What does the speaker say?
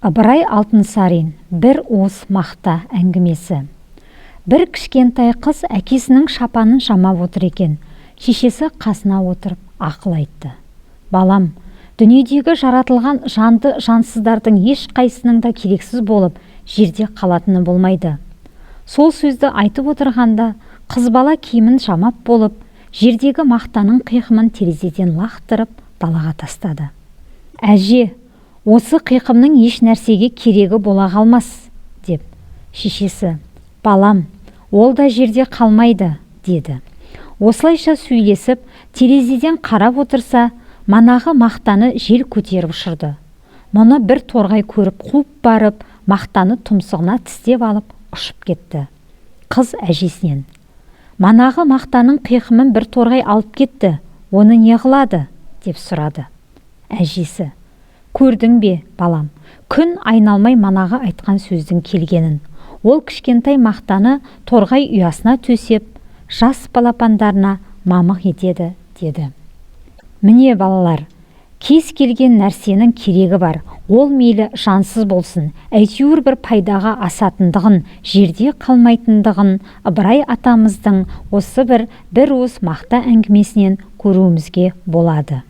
Ыбырай Алтынсарин бір уыс мақта әңгімесі. Бір кішкентай қыз әкесінің шапанын жамап отыр екен. Шешесі қасына отырып ақыл айтты. Балам, дүниедегі жаратылған жанды жансыздардың ешқайсының да керексіз болып, жерде қалатыны болмайды. Сол сөзді айтып отырғанда, қыз бала киімін жамап болып, жердегі мақтаның қиқымын терезеден лақтырып, далаға тастады. Әже, осы қиқымның еш нәрсеге керегі бола қалмас, деп. Шешесі, балам, ол да жерде қалмайды, деді. Осылайша сөйлесіп, терезеден қарап отырса, манағы мақтаны жел көтеріп ұшырды. Мұны бір торғай көріп қуып барып, мақтаны тұмсығына тістеп алып, ұшып кетті. Қыз әжесінен: манағы мақтаның қиқымын бір торғай алып кетті, оны не қылады? Деп сұрады. Әжесі: көрдің бе, балам, күн айналмай манағы айтқан сөздің келгенін. Ол кішкентай мақтаны торғай ұясына төсеп, жас балапандарына мамық етеді, деді. Міне балалар, кез келген нәрсенің керегі бар. Ол мейлі жансыз болсын, әйтеуір бір пайдаға асатындығын, жерде қалмайтындығын Ыбырай атамыздың осы бір уыс мақта әңгімесінен көруімізге болады.